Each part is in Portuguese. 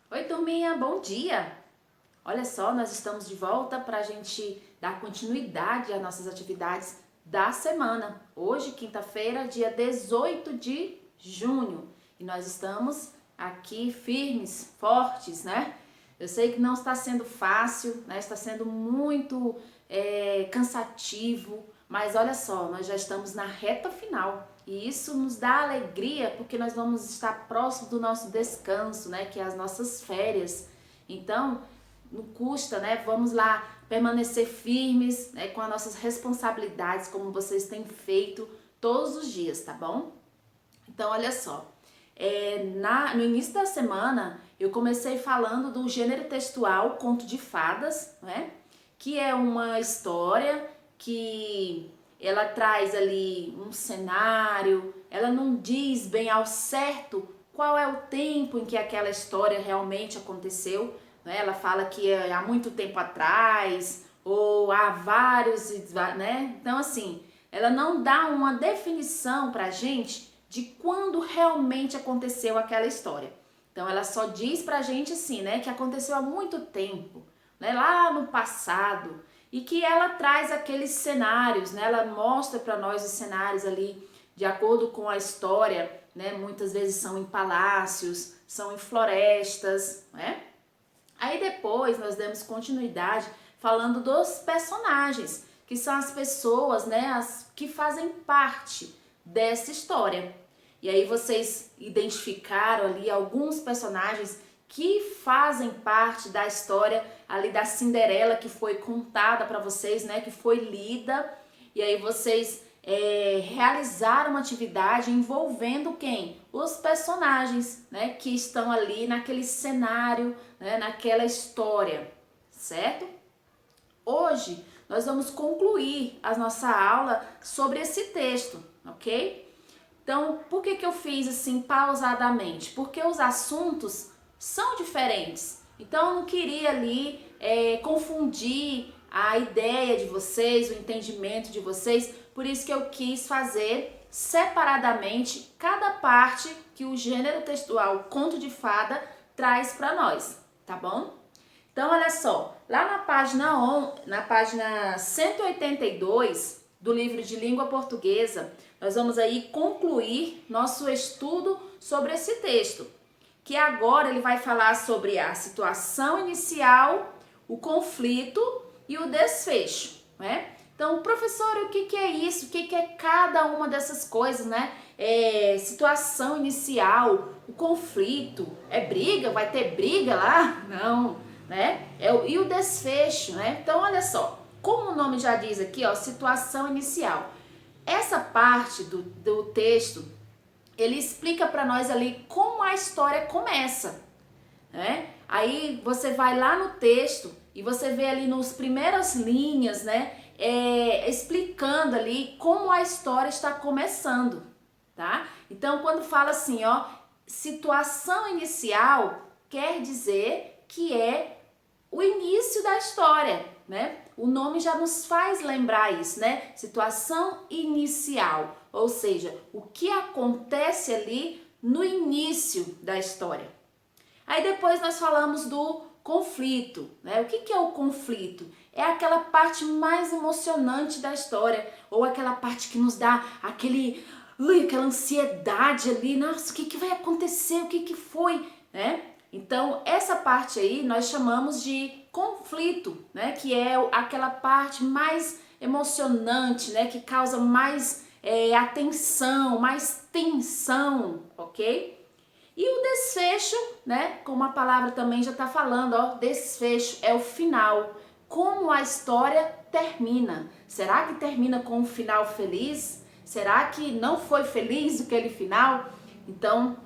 Oi, turminha, bom dia! Olha só, nós estamos de volta para a gente dar continuidade às nossas atividades da semana. Hoje, quinta-feira, dia 18 de junho. E nós estamos aqui firmes, fortes, né? Eu sei que não está sendo fácil, né? Está sendo muito cansativo, mas olha só, nós já estamos na reta final. E isso nos dá alegria porque nós vamos estar próximo do nosso descanso, né? Que é as nossas férias. Então, não custa, né? Vamos lá permanecer firmes, né? Com as nossas responsabilidades, como vocês têm feito todos os dias, tá bom? Então, olha só. No início da semana, eu comecei falando do gênero textual Conto de Fadas, né? Que é uma história que ela traz ali um cenário, ela não diz bem ao certo qual é o tempo em que aquela história realmente aconteceu, né? Ela fala que é há muito tempo atrás ou há vários, né? Então assim, ela não dá uma definição pra gente de quando realmente aconteceu aquela história. Então ela só diz pra gente assim, né, que aconteceu há muito tempo, né, lá no passado, e que ela traz aqueles cenários, né? Ela mostra para nós os cenários ali de acordo com a história, né? Muitas vezes são em palácios, são em florestas, né? Aí depois nós demos continuidade falando dos personagens, que são as pessoas, né, as que fazem parte dessa história. E aí vocês identificaram ali alguns personagens que fazem parte da história ali da Cinderela que foi contada para vocês, né, que foi lida. E aí vocês realizaram uma atividade envolvendo quem? Os personagens, né, que estão ali naquele cenário, né, naquela história, certo? Hoje nós vamos concluir a nossa aula sobre esse texto, ok? Então, por que eu fiz assim pausadamente? Porque os assuntos são diferentes. Então, eu não queria ali confundir a ideia de vocês, o entendimento de vocês. Por isso que eu quis fazer separadamente cada parte que o gênero textual Conto de Fada traz para nós, tá bom? Então, olha só, lá na página 182 do livro de língua portuguesa, nós vamos aí concluir nosso estudo sobre esse texto, que agora ele vai falar sobre a situação inicial, o conflito e o desfecho, né? Então, professor, o que é isso? O que é cada uma dessas coisas, né? Situação inicial, o conflito, é briga? Vai ter briga lá? Não, né? E o desfecho, né? Então, olha só, como o nome já diz aqui, ó, situação inicial. Essa parte do texto, ele explica para nós ali como a história começa, né? Aí você vai lá no texto e você vê ali nas primeiras linhas, né? Explicando ali como a história está começando, tá? Então, quando fala assim, ó, situação inicial, quer dizer que é o início da história, né? O nome já nos faz lembrar isso, né? Situação inicial, ou seja, o que acontece ali no início da história. Aí depois nós falamos do conflito, né? O que é o conflito? É aquela parte mais emocionante da história, ou aquela parte que nos dá aquela ansiedade ali, nossa, o que vai acontecer? O que foi, né? Então, essa parte aí nós chamamos de conflito, né? Que é aquela parte mais emocionante, né? Que causa mais atenção, mais tensão, ok? E o desfecho, né? Como a palavra também já está falando, ó, desfecho é o final. Como a história termina? Será que termina com um final feliz? Será que não foi feliz aquele final? Então,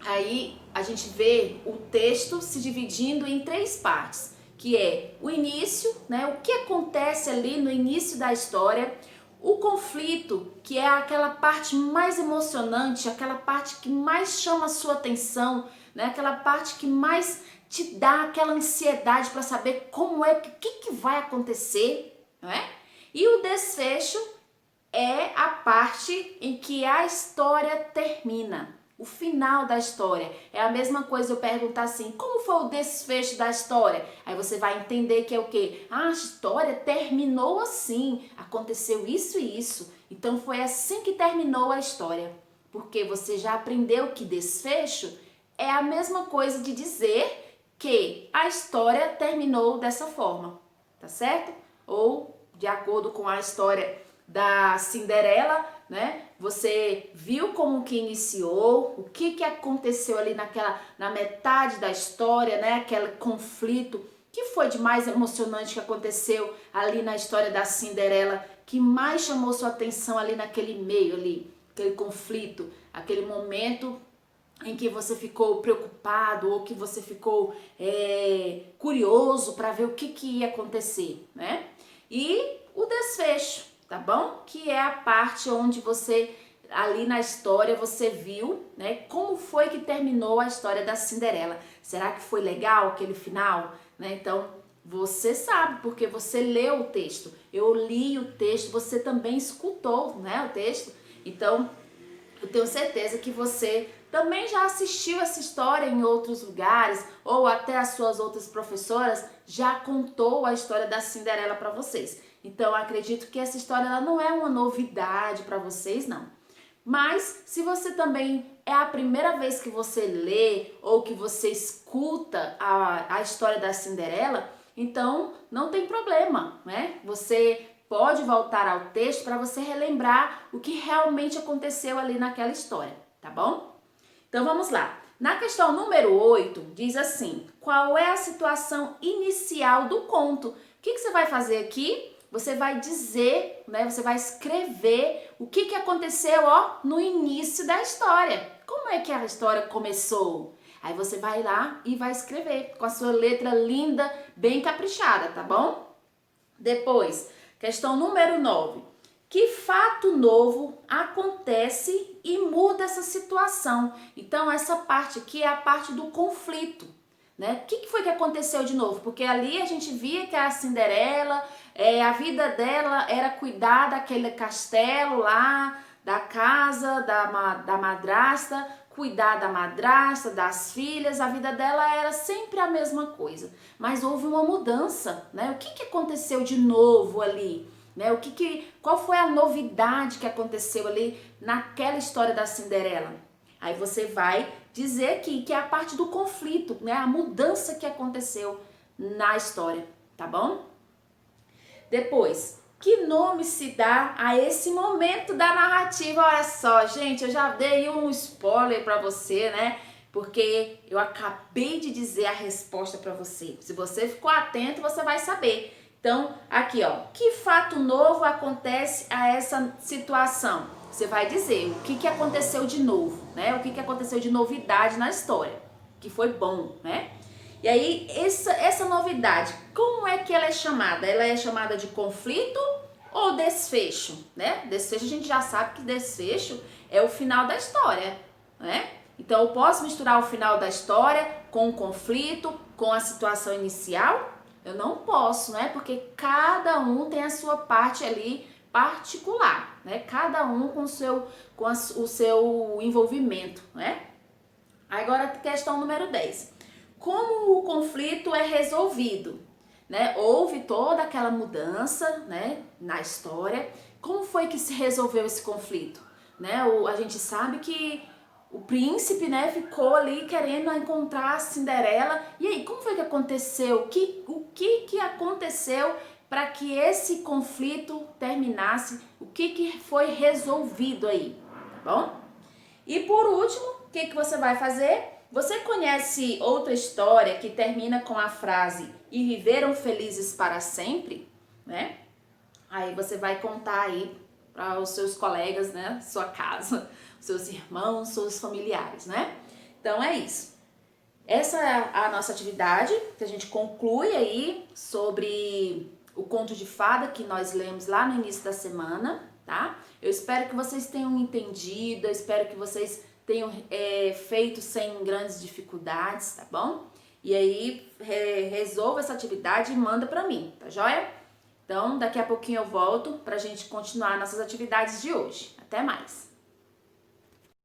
aí a gente vê o texto se dividindo em três partes, que é o início, né? O que acontece ali no início da história, o conflito, que é aquela parte mais emocionante, aquela parte que mais chama a sua atenção, né? Aquela parte que mais te dá aquela ansiedade para saber como é, o que vai acontecer, não é? E o desfecho é a parte em que a história termina. o final da história. É a mesma coisa eu perguntar assim, como foi o desfecho da história? Aí você vai entender que é o quê? Ah, a história terminou assim, aconteceu isso e isso. Então foi assim que terminou a história. Porque você já aprendeu que desfecho é a mesma coisa de dizer que a história terminou dessa forma, tá certo? Ou de acordo com a história da Cinderela, né? Você viu como que iniciou, o que que aconteceu ali na metade da história, né? Aquele conflito, que foi de mais emocionante que aconteceu ali na história da Cinderela, que mais chamou sua atenção ali naquele meio ali, aquele conflito, aquele momento em que você ficou preocupado ou que você ficou curioso para ver o que que ia acontecer, né? E o desfecho, tá bom? Que é a parte onde você, ali na história, você viu, né? Como foi que terminou a história da Cinderela. Será que foi legal aquele final, né? Então, você sabe, porque você leu o texto. Eu li o texto, você também escutou, né, o texto. Então, eu tenho certeza que você também já assistiu essa história em outros lugares, ou até as suas outras professoras já contou a história da Cinderela para vocês. Então, eu acredito que essa história ela não é uma novidade para vocês, não. Mas, se você também é a primeira vez que você lê ou que você escuta a história da Cinderela, então não tem problema, né? Você pode voltar ao texto para você relembrar o que realmente aconteceu ali naquela história, tá bom? Então vamos lá. Na questão número 8, diz assim: qual é a situação inicial do conto? O que você vai fazer aqui? Você vai dizer, né? Você vai escrever o que aconteceu, ó, no início da história. Como é que a história começou? Aí você vai lá e vai escrever com a sua letra linda, bem caprichada, tá bom? Depois, questão número 9. Que fato novo acontece e muda essa situação? Então, essa parte aqui é a parte do conflito, né? O que foi que aconteceu de novo? Porque ali a gente via que a Cinderela, a vida dela era cuidar daquele castelo lá, da casa, da madrasta, cuidar da madrasta, das filhas, a vida dela era sempre a mesma coisa. Mas houve uma mudança, né? O que aconteceu de novo ali? Né? Qual foi a novidade que aconteceu ali naquela história da Cinderela? Aí você vai dizer aqui que é a parte do conflito, né? A mudança que aconteceu na história, tá bom? Depois, que nome se dá a esse momento da narrativa? Olha só, gente, eu já dei um spoiler para você, né? Porque eu acabei de dizer a resposta para você. Se você ficou atento, você vai saber. Então, aqui, ó, que fato novo acontece a essa situação? Você vai dizer o que aconteceu de novo, né? O que aconteceu de novidade na história, que foi bom, né? E aí, essa novidade, como é que ela é chamada? Ela é chamada de conflito ou desfecho, né? Desfecho, a gente já sabe que desfecho é o final da história, né? Então, eu posso misturar o final da história com o conflito, com a situação inicial? Eu não posso, né? Porque cada um tem a sua parte ali particular, né? Cada um com o seu envolvimento, né? Agora, questão número 10. Como o conflito é resolvido? Né? Houve toda aquela mudança, né, na história. Como foi que se resolveu esse conflito? Né? A gente sabe que o príncipe, né, ficou ali querendo encontrar a Cinderela. E aí, como foi que aconteceu? O que aconteceu para que esse conflito terminasse? O que foi resolvido aí? Tá bom? E por último, o que você vai fazer? Você conhece outra história que termina com a frase "e viveram felizes para sempre", né? Aí você vai contar aí para os seus colegas, né? Sua casa, seus irmãos, seus familiares, né? Então é isso. Essa é a nossa atividade que a gente conclui aí sobre o conto de fada que nós lemos lá no início da semana, tá? Eu espero que vocês tenham entendido, eu espero que vocês tenham feito sem grandes dificuldades, tá bom? E aí resolva essa atividade e manda pra mim, tá joia? Então daqui a pouquinho eu volto pra gente continuar nossas atividades de hoje. Até mais!